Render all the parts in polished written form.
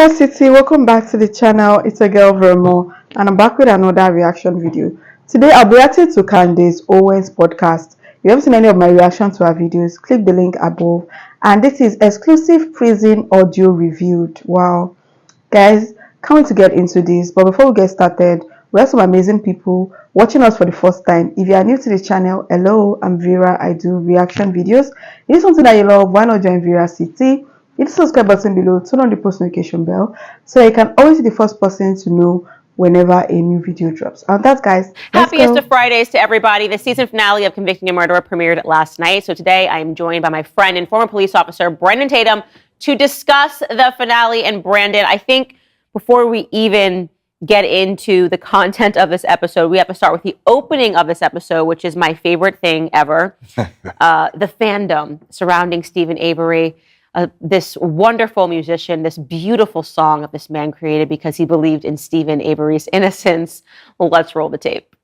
there, City. Welcome back to the channel. It's a girl Vermo, and I'm back with another reaction video. Today, I'll be reacting to Candace Owens podcast. If you haven't seen any of my reactions to her videos, click the link above. And this is exclusive prison audio reviewed. Wow, guys, can't wait to get into this. But before we get started, we have some amazing people watching us for the first time. If you are new to the channel, hello, I'm Vera. I do reaction videos. If it's something that you love, why not join Vera City? Hit the subscribe button below, turn on the post notification bell so you can always be the first person to know whenever a new video drops. And that's, guys, happiest of Fridays to everybody. The season finale of Convicting a Murderer premiered last night. So today I am joined by my friend and former police officer, Brendan Tatum, to discuss the finale. And Brandon, I think before we even get into the content of this episode, we have to start with the opening of this episode, which is my favorite thing ever. The fandom surrounding Steven Avery. This wonderful musician, this beautiful song that this man created because he believed in Steven Avery's innocence. Well, let's roll the tape.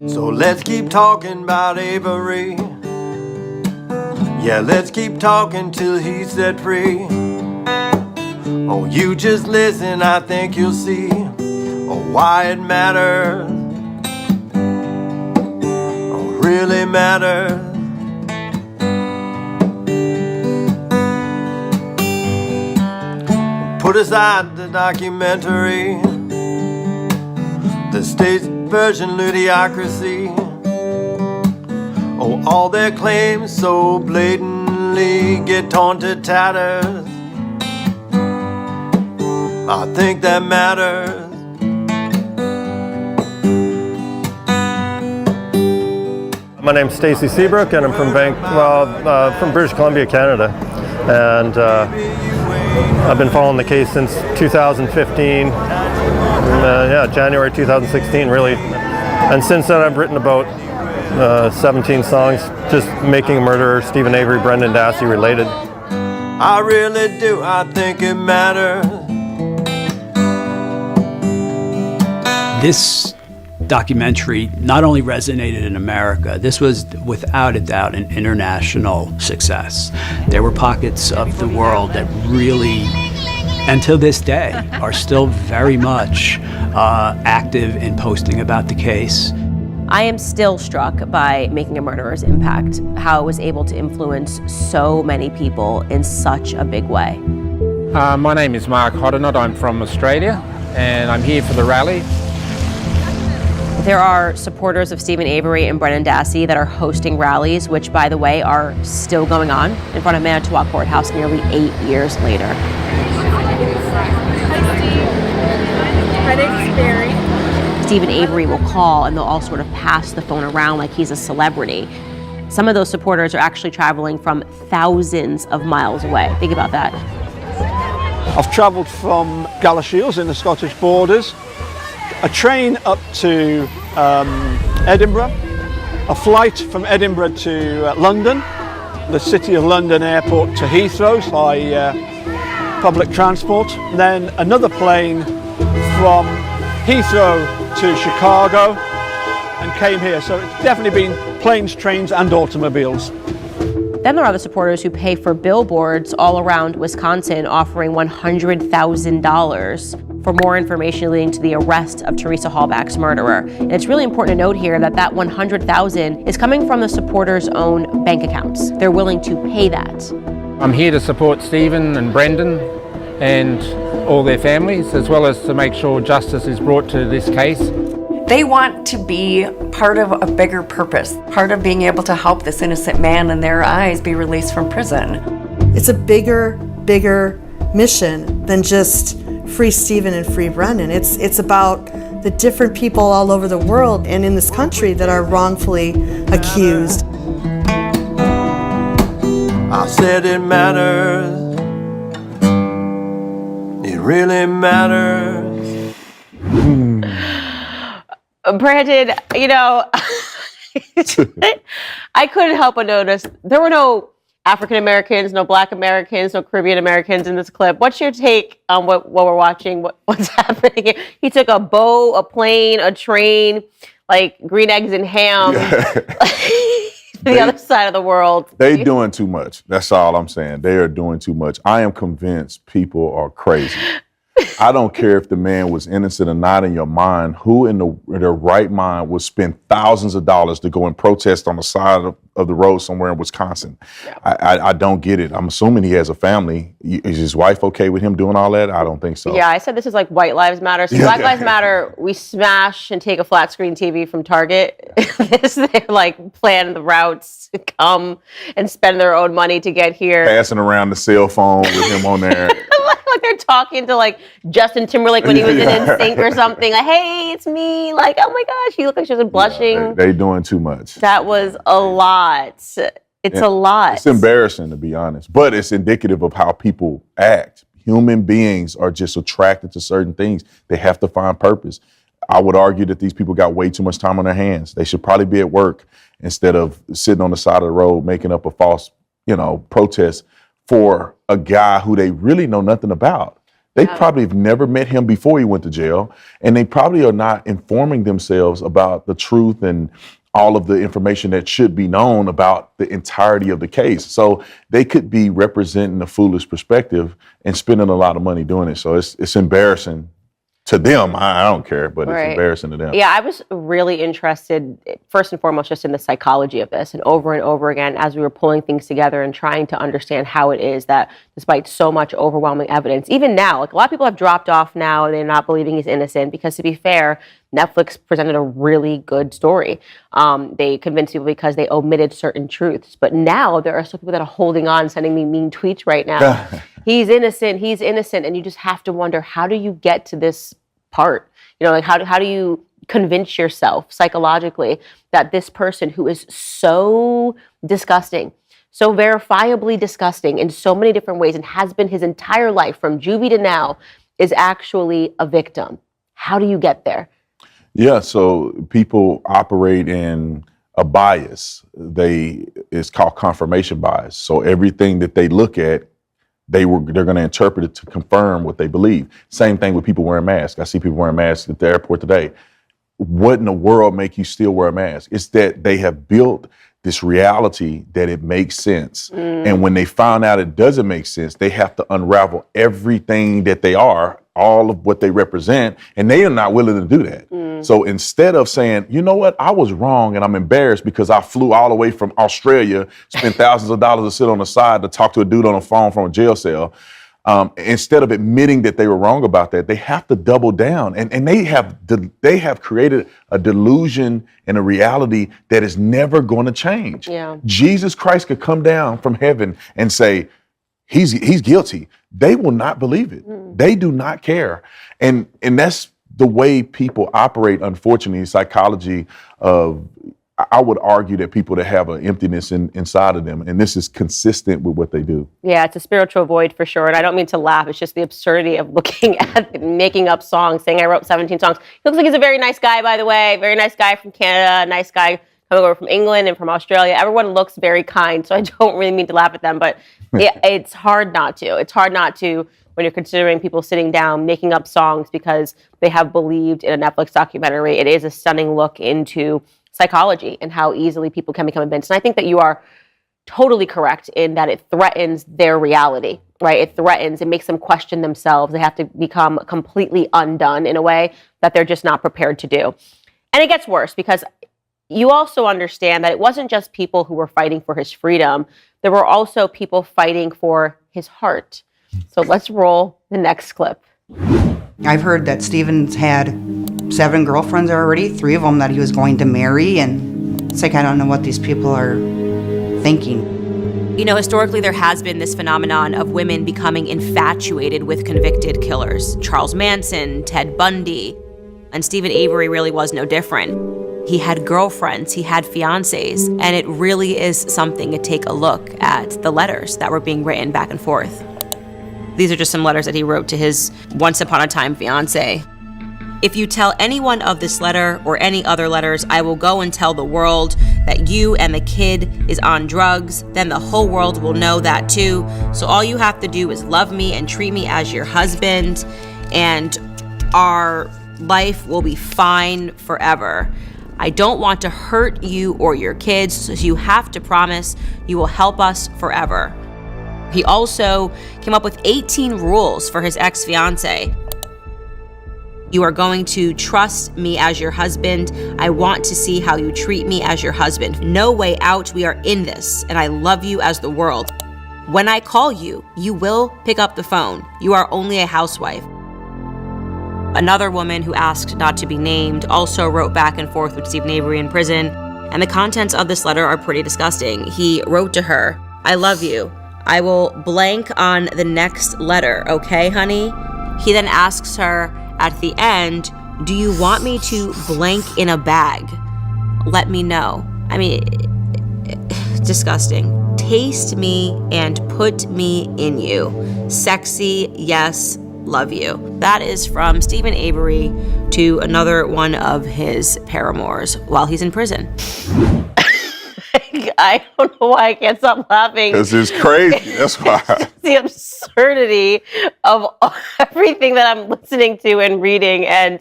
So let's keep talking about Avery. Yeah, let's keep talking till he's set free. Oh, you just listen, I think you'll see why it matters. Oh, really matters. Put aside the documentary, the state's version ludicrosy. Oh, all their claims so blatantly get torn to tatters. I think that matters. My name's Stacey Seabrook, and I'm from British Columbia, Canada, and I've been following the case since 2015. January 2016, really, and since then I've written about 17 songs, just making a murderer, Steven Avery, Brendan Dassey related. I really do. I think it matters. This documentary not only resonated in America, this was without a doubt an international success. There were pockets of the world that really, and to this day, are still very much active in posting about the case. I am still struck by Making a Murderer's impact, how it was able to influence so many people in such a big way. My name is Mark Hoddenot. I'm from Australia, and I'm here for the rally. There are supporters of Steven Avery and Brendan Dassey that are hosting rallies, which, by the way, are still going on in front of Manitowoc Courthouse nearly 8 years later. My name's Avery. Steven Avery will call and they'll all sort of pass the phone around like he's a celebrity. Some of those supporters are actually traveling from thousands of miles away. Think about that. I've travelled from Galashiels in the Scottish borders, a train up to Edinburgh, a flight from Edinburgh to London, the City of London airport to Heathrow by public transport, and then another plane from Heathrow to Chicago and came here. So it's definitely been planes, trains and automobiles. Then there are the supporters who pay for billboards all around Wisconsin offering $100,000 for more information leading to the arrest of Teresa Halbach's murderer. And it's really important to note here that that $100,000 is coming from the supporters' own bank accounts. They're willing to pay that. I'm here to support Steven and Brendan and all their families, as well as to make sure justice is brought to this case. They want to be part of a bigger purpose, part of being able to help this innocent man in their eyes be released from prison. It's a bigger mission than just free Steven and free Brendan. It's about the different people all over the world and in this country that are wrongfully accused. I said it matters. It really matters. Brandon, you know, I couldn't help but notice there were no African Americans, no Black Americans, no Caribbean Americans in this clip. What's your take on what we're watching? What's happening here? He took a boat, a plane, a train, like green eggs and ham. Yeah. The other side of the world. They doing too much. That's all I'm saying. They are doing too much. I am convinced people are crazy. I don't care if the man was innocent or not in your mind. Who in their right mind would spend thousands of dollars to go and protest on the side of the road somewhere in Wisconsin? Yeah. I don't get it. I'm assuming he has a family. Is his wife okay with him doing all that? I don't think so. Yeah, I said this is like White Lives Matter. So Black Lives Matter, we smash and take a flat screen TV from Target. They're like plan the routes to come and spend their own money to get here. Passing around the cell phone with him on there. Like they're talking to like Justin Timberlake when he was in NSYNC or something. Like, hey, it's me. Like, oh my gosh, she looked like she was blushing. Yeah, they doing too much. That was a lot. It's a lot. It's embarrassing, to be honest, but it's indicative of how people act. Human beings are just attracted to certain things. They have to find purpose. I would argue that these people got way too much time on their hands. They should probably be at work instead of sitting on the side of the road making up a false, protest for a guy who they really know nothing about. They probably have never met him before he went to jail, and they probably are not informing themselves about the truth and all of the information that should be known about the entirety of the case. So they could be representing a foolish perspective and spending a lot of money doing it. So it's embarrassing to them. I don't care, but it's embarrassing to them. Yeah, I was really interested, first and foremost, just in the psychology of this. And over again, as we were pulling things together and trying to understand how it is that despite so much overwhelming evidence, even now, like a lot of people have dropped off now and they're not believing he's innocent because, to be fair, Netflix presented a really good story. They convinced people because they omitted certain truths. But now there are some people that are holding on, sending me mean tweets right now. He's innocent. And you just have to wonder, how do you get to this part? Like how do you convince yourself psychologically that this person who is so disgusting, so verifiably disgusting in so many different ways and has been his entire life from juvie to now is actually a victim? How do you get there? Yeah, so people operate in a bias. It's called confirmation bias. So everything that they look at, they're going to interpret it to confirm what they believe. Same thing with people wearing masks. I see people wearing masks at the airport today. What in the world make you still wear a mask? It's that they have built this reality that it makes sense. And when they found out it doesn't make sense, they have to unravel everything that they are, all of what they represent, and they are not willing to do that. So instead of saying, you know what, I was wrong and I'm embarrassed because I flew all the way from Australia, spent thousands of dollars to sit on the side to talk to a dude on the phone from a jail cell, instead of admitting that they were wrong about that, they have to double down. And they have created a delusion and a reality that is never going to change. Yeah. Jesus Christ could come down from heaven and say, he's guilty. They will not believe it. They do not care. And that's the way people operate, unfortunately. Psychology of, I would argue that people that have an emptiness inside of them, and this is consistent with what they do. Yeah, it's a spiritual void for sure. And I don't mean to laugh. It's just the absurdity of looking at making up songs, saying I wrote 17 songs. He looks like he's a very nice guy, by the way. Very nice guy from Canada, nice guy coming over from England and from Australia. Everyone looks very kind, so I don't really mean to laugh at them, but it's hard not to. It's hard not to when you're considering people sitting down, making up songs because they have believed in a Netflix documentary. It is a stunning look into psychology and how easily people can become convinced. And I think that you are totally correct in that it threatens their reality, right? It makes them question themselves. They have to become completely undone in a way that they're just not prepared to do. And it gets worse because you also understand that it wasn't just people who were fighting for his freedom. There were also people fighting for his heart. So let's roll the next clip. I've heard that Stephen's had 7 girlfriends already, 3 of them that he was going to marry, and it's like I don't know what these people are thinking. Historically there has been this phenomenon of women becoming infatuated with convicted killers. Charles Manson, Ted Bundy, and Stephen Avery really was no different. He had girlfriends, he had fiancés, and it really is something to take a look at the letters that were being written back and forth. These are just some letters that he wrote to his once upon a time fiancée. If you tell anyone of this letter or any other letters, I will go and tell the world that you and the kid is on drugs. Then the whole world will know that too. So all you have to do is love me and treat me as your husband, and our life will be fine forever. I don't want to hurt you or your kids, so you have to promise you will help us forever. He also came up with 18 rules for his ex-fiancée. You are going to trust me as your husband. I want to see how you treat me as your husband. No way out. We are in this, and I love you as the world. When I call you, you will pick up the phone. You are only a housewife. Another woman who asked not to be named also wrote back and forth with Stephen Avery in prison, and the contents of this letter are pretty disgusting. He wrote to her, I love you. I will blank on the next letter, okay, honey? He then asks her at the end, do you want me to blank in a bag? Let me know. I mean, disgusting. Taste me and put me in you. Sexy, yes, love you. That is from Stephen Avery to another one of his paramours while he's in prison. I don't know why I can't stop laughing. Because it's crazy. That's why. The absurdity of everything that I'm listening to and reading, and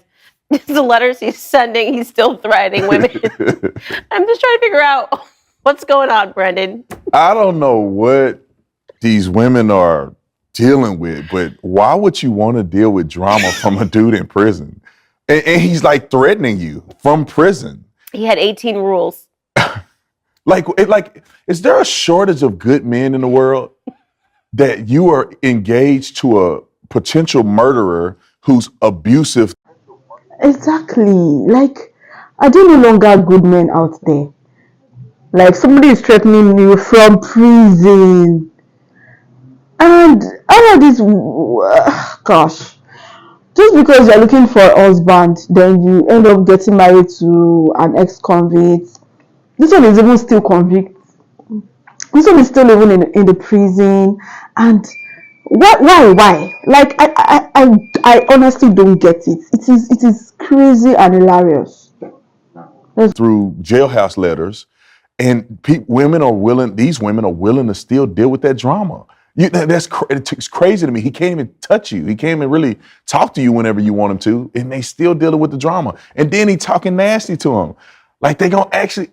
the letters he's sending, he's still threatening women. I'm just trying to figure out what's going on, Brendan. I don't know what these women are dealing with, but why would you want to deal with drama from a dude in prison? And he's like threatening you from prison. He had 18 rules. Like, is there a shortage of good men in the world that you are engaged to a potential murderer who's abusive? Exactly. Like, are there no longer good men out there? Like, somebody is threatening you from prison. And all of this, gosh, just because you're looking for a husband, then you end up getting married to an ex-convict. This one is even still convict. This one is still living in the prison. And why? Like, I honestly don't get it. It is crazy and hilarious. Through jailhouse letters, and women are willing. These women are willing to still deal with that drama. It's crazy to me. He can't even touch you. He can't even really talk to you whenever you want him to, and they still dealing with the drama. And then he talking nasty to him, like they gonna actually.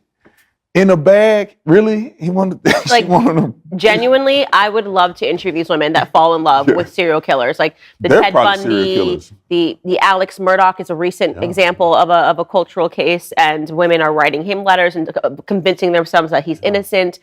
In a bag, really? He wanted to. Genuinely, I would love to interview these women that fall in love with serial killers, like They're Ted Bundy, the Alex Murdaugh is a recent example of a cultural case, and women are writing him letters and convincing themselves that he's innocent.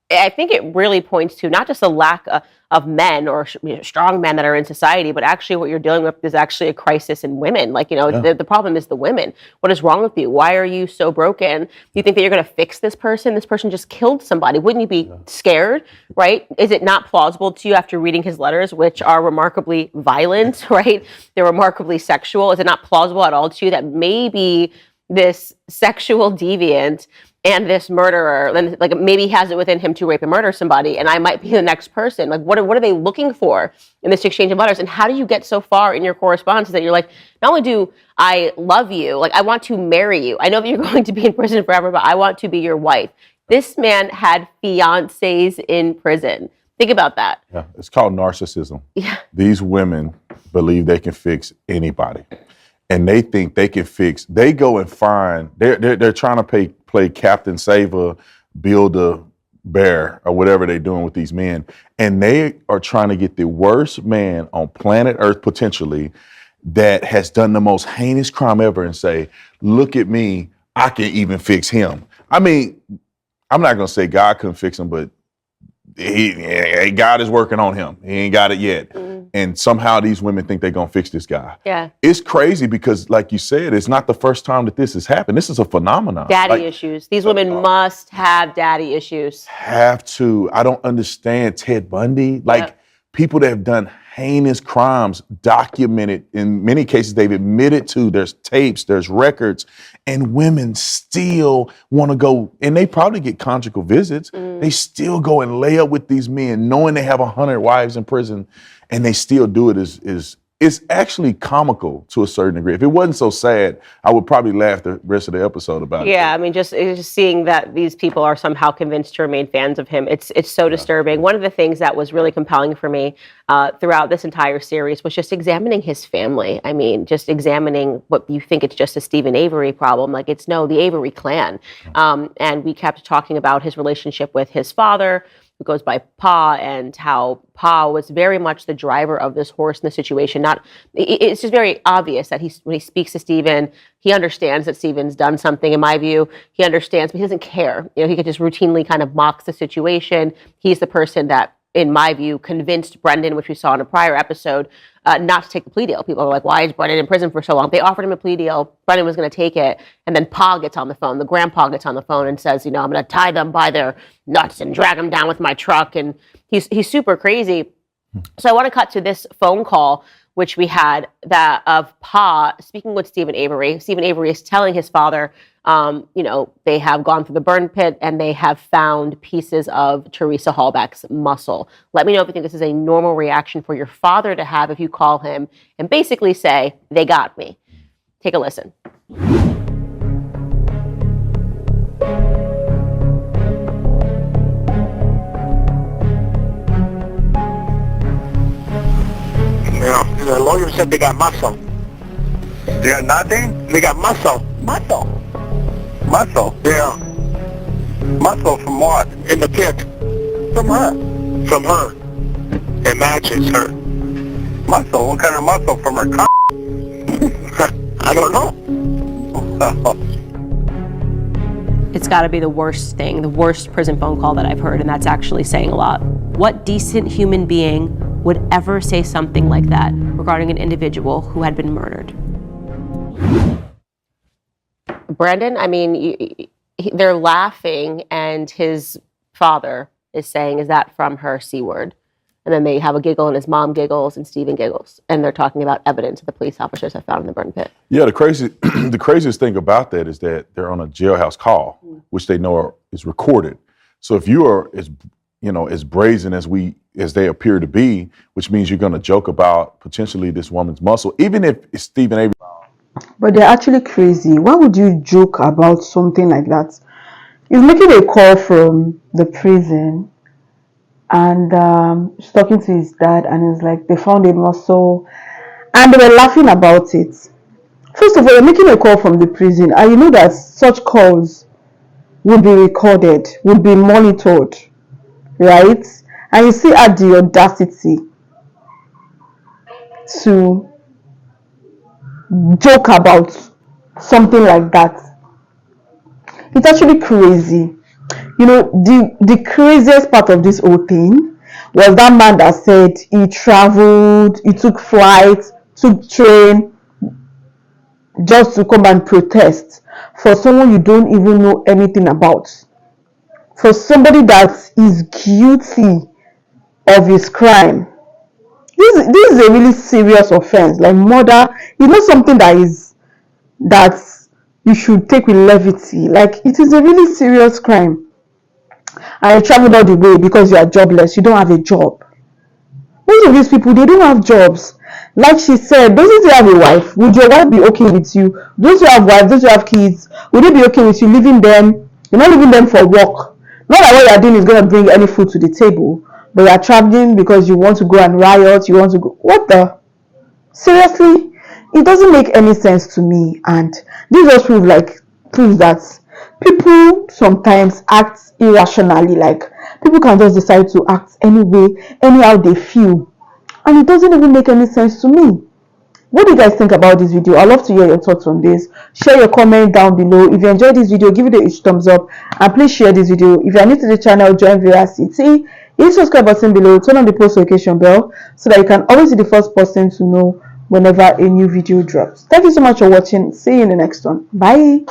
I think it really points to not just a lack of men or strong men that are in society, but actually what you're dealing with is actually a crisis in women. Like, the problem is the women. What is wrong with you? Why are you so broken? You think that you're going to fix this person? This person just killed somebody. Wouldn't you be scared, right? Is it not plausible to you after reading his letters, which are remarkably violent, right? They're remarkably sexual. Is it not plausible at all to you that maybe this sexual deviant and this murderer, and like maybe he has it within him to rape and murder somebody, and I might be the next person? Like, what are they looking for in this exchange of letters? And how do you get so far in your correspondence that you're like, not only do I love you, like I want to marry you. I know that you're going to be in prison forever, but I want to be your wife. This man had fiancés in prison. Think about that. Yeah, it's called narcissism. Yeah. These women believe they can fix anybody, and they think they can fix. They go and find. They're trying to play Captain Saver, Build-A-Bear, or whatever they're doing with these men, and they are trying to get the worst man on planet Earth potentially that has done the most heinous crime ever, and say, "Look at me, I can even fix him." I mean, I'm not gonna say God couldn't fix him, but God is working on him. He ain't got it yet. And somehow these women think they're going to fix this guy. Yeah. It's crazy because, like you said, it's not the first time that this has happened. This is a phenomenon. Daddy issues. These women must have daddy issues. Have to. I don't understand Ted Bundy. Like, people that have done heinous crimes, documented. In many cases, they've admitted to. There's tapes, there's records, and women still want to go, and they probably get conjugal visits. They still go and lay up with these men, knowing they have 100 wives in prison, and they still do it. It's actually comical to a certain degree. If it wasn't so sad, I would probably laugh the rest of the episode about it. Yeah, I mean, just seeing that these people are somehow convinced to remain fans of him, it's so disturbing. One of the things that was really compelling for me throughout this entire series was just examining his family. I mean, just examining what you think it's just a Stephen Avery problem. Like, it's the Avery clan. And we kept talking about his relationship with his father, who goes by Pa, and how Pa was very much the driver of this horse in the situation. It's just very obvious that when he speaks to Stephen, he understands that Stephen's done something. In my view, he understands, but he doesn't care. He could just routinely kind of mocks the situation. He's the person that, in my view, convinced Brendan, which we saw in a prior episode, not to take the plea deal. People are like, why is Brendan in prison for so long? They offered him a plea deal. Brendan was going to take it. And then Pa gets on the phone. The grandpa gets on the phone and says, I'm going to tie them by their nuts and drag them down with my truck. And he's super crazy. So I want to cut to this phone call, which we had of Pa speaking with Stephen Avery. Stephen Avery is telling his father, they have gone through the burn pit and they have found pieces of Teresa Hallback's muscle. Let me know if you think this is a normal reaction for your father to have if you call him and basically say, they got me. Take a listen. The lawyer said they got muscle. They got nothing? They got muscle. Muscle? Muscle? Yeah. Muscle from what? In the pit. From her. From her. It matches her. Muscle? What kind of muscle? From her cock? I don't know. It's got to be the worst thing, the worst prison phone call that I've heard, and that's actually saying a lot. What decent human being would ever say something like that regarding an individual who had been murdered? Brendan, they're laughing, and his father is saying, is that from her C word? And then they have a giggle, and his mom giggles, and Stephen giggles. And they're talking about evidence that the police officers have found in the burn pit. Yeah, the craziest thing about that is that they're on a jailhouse call, which they know is recorded. So if you are as brazen as they appear to be, which means you're going to joke about potentially this woman's muscle, even if it's Stephen Avery. But they're actually crazy. Why would you joke about something like that? He's making a call from the prison, and he's talking to his dad, and he's like, they found a muscle, and they were laughing about it. First of all, you're making a call from the prison, and you know that such calls will be recorded, will be monitored, right? And you see at the audacity to joke about something like that. It's actually crazy. The craziest part of this whole thing was that man that said he traveled, he took flight, took train just to come and protest for someone you don't even know anything about, for somebody that is guilty of his crime. This is a really serious offense, like murder. It's not something that you should take with levity. Like, it is a really serious crime. And you traveled all the way because you are jobless. You don't have a job. Most of these people, they don't have jobs. Like she said, doesn't you have a wife? Would your wife be okay with you? Those who have wives, those who have kids, would it be okay with you leaving them? You're not leaving them for work. Not that what you're doing is going to bring any food to the table, but you're traveling because you want to go and riot, you want to go. What the? Seriously? It doesn't make any sense to me. And this just proves that people sometimes act irrationally. Like, people can just decide to act anyhow they feel. And it doesn't even make any sense to me. What do you guys think about this video? I'd love to hear your thoughts on this. Share your comment down below. If you enjoyed this video, give it a huge thumbs up. And please share this video. If you are new to the channel, join Veracity. Hit the subscribe button below. Turn on the post notification bell so that you can always be the first person to know whenever a new video drops. Thank you so much for watching. See you in the next one. Bye.